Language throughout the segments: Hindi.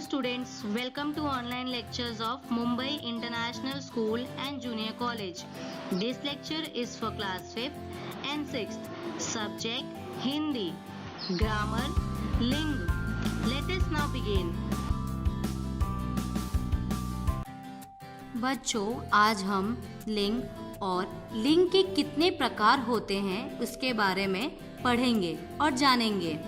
students, welcome to online lectures of Mumbai International School and Junior College. This lecture is for class 5th and 6th. Subject Hindi. Grammar Ling. Let us now begin. बच्चों, आज हम लिंग और लिंग के कितने प्रकार होते हैं उसके बारे में पढ़ेंगे और जानेंगे,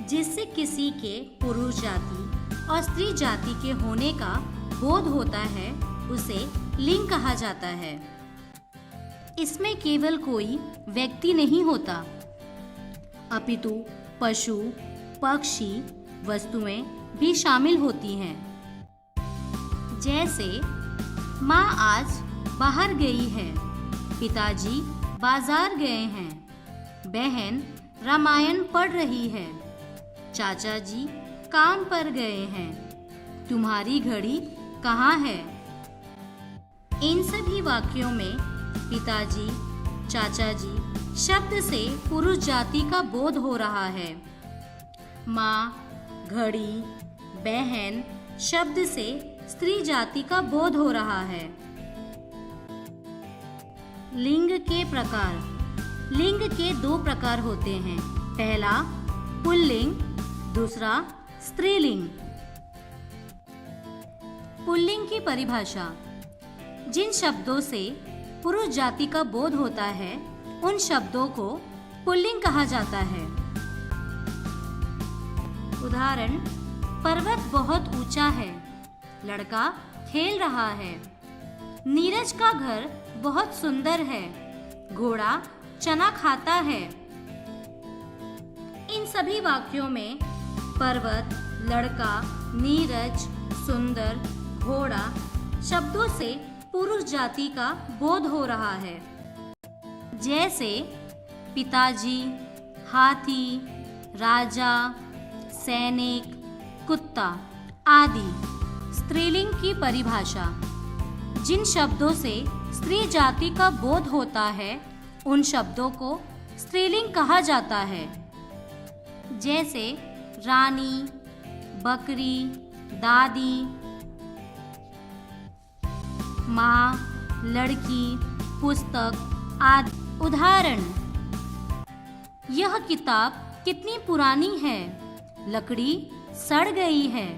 जिससे किसी के पुरुष जाति और स्त्री जाति के होने का बोध होता है उसे लिंग कहा जाता है। इसमें केवल कोई व्यक्ति नहीं होता, अपितु पशु, पक्षी, वस्तुएं भी शामिल होती हैं। जैसे माँ आज बाहर गई है, पिताजी बाजार गए हैं, बहन रामायण पढ़ रही है, चाचा जी काम पर गए हैं, तुम्हारी घड़ी कहाँ है। इन सभी वाक्यों में पिताजी, चाचा जी शब्द से पुरुष जाति का बोध हो रहा है। माँ, घड़ी, बहन शब्द से स्त्री जाति का बोध हो रहा है। लिंग के प्रकार। लिंग के दो प्रकार होते हैं, पहला पुल्लिंग, दूसरा स्त्रीलिंग। पुल्लिंग की परिभाषा। जिन शब्दों से पुरुष जाति का बोध होता है उन शब्दों को पुल्लिंग कहा जाता है। उदाहरण, पर्वत बहुत ऊंचा है, लड़का खेल रहा है। नीरज का घर बहुत सुंदर है, घोड़ा चना खाता है। इन सभी वाक्यों में पर्वत, लड़का, नीरज, सुंदर, घोड़ा शब्दों से पुरुष जाति का बोध हो रहा है। जैसे पिताजी, हाथी, राजा, सैनिक, कुत्ता आदि। स्त्रीलिंग की परिभाषा। जिन शब्दों से स्त्री जाति का बोध होता है उन शब्दों को स्त्रीलिंग कहा जाता है। जैसे रानी, बकरी, दादी, माँ, लड़की, पुस्तक आदि। उदाहरण, यह किताब कितनी पुरानी है, लकड़ी सड़ गई है।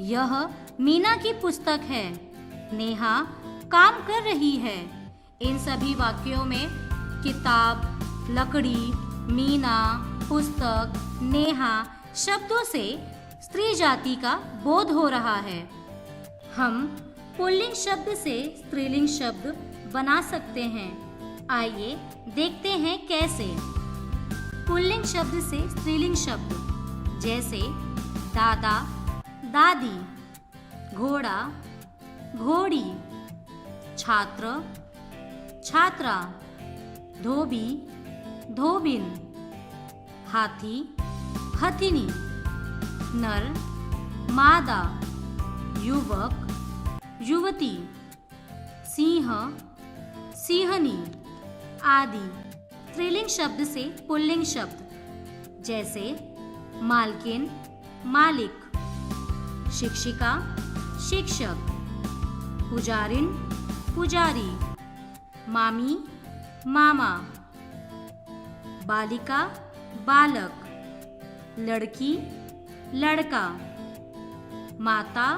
यह मीना की पुस्तक है, नेहा काम कर रही है। इन सभी वाक्यों में किताब, लकड़ी, मीना, पुस्तक, नेहा शब्दों से स्त्री जाति का बोध हो रहा है। हम पुल्लिंग शब्द से स्त्रीलिंग शब्द बना सकते हैं। आइए देखते हैं कैसे। पुल्लिंग शब्द से स्त्रीलिंग शब्द, जैसे दादा, दादी, घोड़ा, घोड़ी, छात्र, छात्रा, धोबी, धोबिन, हाथी, हथिनी, नर, मादा, युवक, युवती, सिंह, सिंहनी आदि। स्त्रीलिंग शब्द से पुल्लिंग शब्द, जैसे मालकिन, मालिक, शिक्षिका, शिक्षक, पुजारिन, पुजारी, मामी, मामा, बालिका, बालक, लड़की, लड़का, माता,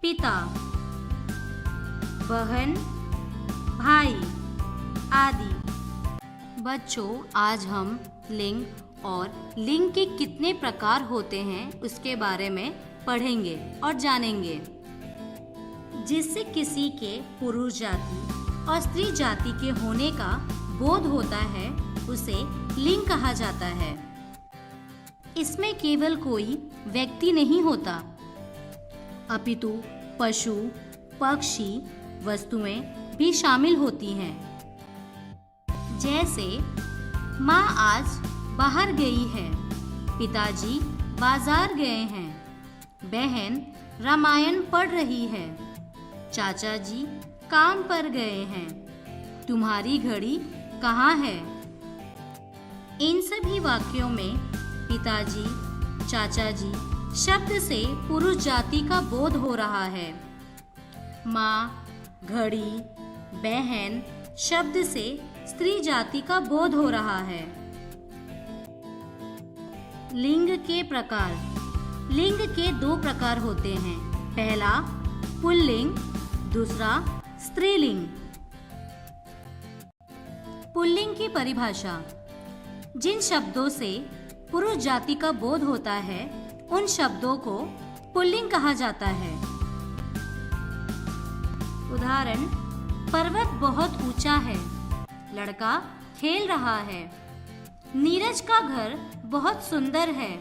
पिता, बहन, भाई आदि। बच्चों, आज हम लिंग और लिंग के कितने प्रकार होते हैं उसके बारे में पढ़ेंगे और जानेंगे, जिससे किसी के पुरुष जाति और स्त्री जाति के होने का बोध होता है उसे लिंग कहा जाता है। इसमें केवल कोई व्यक्ति नहीं होता, अपितु पशु, पक्षी, वस्तुएं भी शामिल होती हैं। जैसे माँ आज बाहर गई है, पिताजी बाजार गए हैं, बहन रामायण पढ़ रही है, चाचा जी काम पर गए हैं, तुम्हारी घड़ी कहाँ है। इन सभी वाक्यों में पिताजी, चाचा जी शब्द से पुरुष जाति का बोध हो रहा है। माँ, घड़ी, बहन शब्द से स्त्री जाति का बोध हो रहा है। लिंग के प्रकार। लिंग के 2 प्रकार होते हैं। पहला पुल्लिंग, दूसरा स्त्रीलिंग। पुल्लिंग की परिभाषा। जिन शब्दों से पुरुष जाति का बोध होता है उन शब्दों को पुल्लिंग कहा जाता है। उदाहरण, पर्वत बहुत ऊंचा है, लड़का खेल रहा है। नीरज का घर बहुत सुंदर है,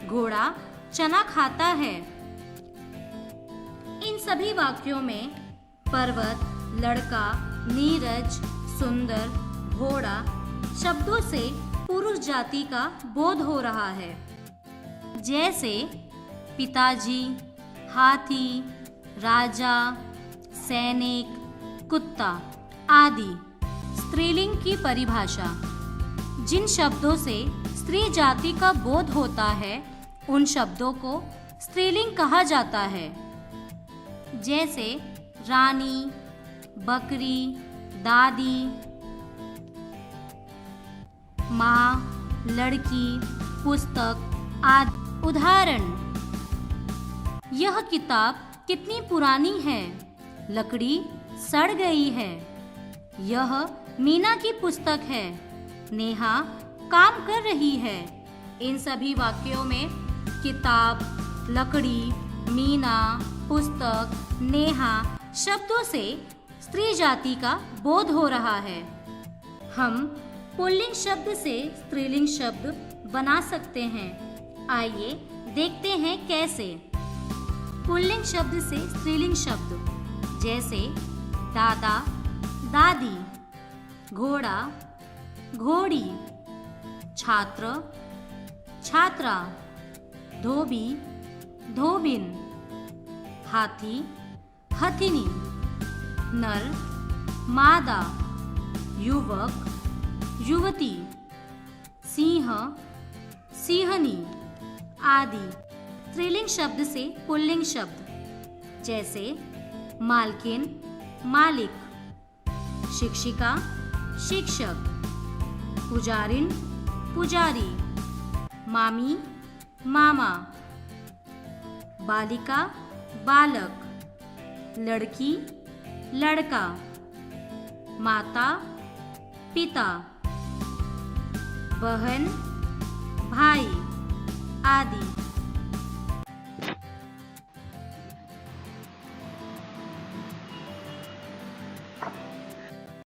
घोड़ा चना खाता है। इन सभी वाक्यों में पर्वत, लड़का, नीरज, सुंदर, घोड़ा शब्दों से पुरुष जाति का बोध हो रहा है। जैसे पिताजी, हाथी, राजा, सैनिक, कुत्ता आदि। स्त्रीलिंग की परिभाषा। जिन शब्दों से स्त्री जाति का बोध होता है उन शब्दों को स्त्रीलिंग कहा जाता है। जैसे रानी, बकरी, दादी, माँ, लड़की, पुस्तक आदि। उदाहरण, यह किताब कितनी पुरानी है, लकड़ी सड़ गई है। यह मीना की पुस्तक है, नेहा काम कर रही है। इन सभी वाक्यों में किताब, लकड़ी, मीना, पुस्तक, नेहा शब्दों से स्त्री जाति का बोध हो रहा है। हम पुल्लिंग शब्द से स्त्रीलिंग शब्द बना सकते हैं। आइए देखते हैं कैसे। पुल्लिंग शब्द से स्त्रीलिंग शब्द जैसे दादा, दादी, घोड़ा, घोड़ी, छात्र, छात्रा, धोबी, धोबिन, हाथी, हथिनी, नर, मादा, युवक, युवती, सिंह, सिंहनी आदि। स्त्रीलिंग शब्द से पुल्लिंग शब्द जैसे मालकिन, मालिक, शिक्षिका, शिक्षक, पुजारिन, पुजारी, मामी, मामा, बालिका, बालक, लड़की, लड़का, माता, पिता, बहन, भाई आदि।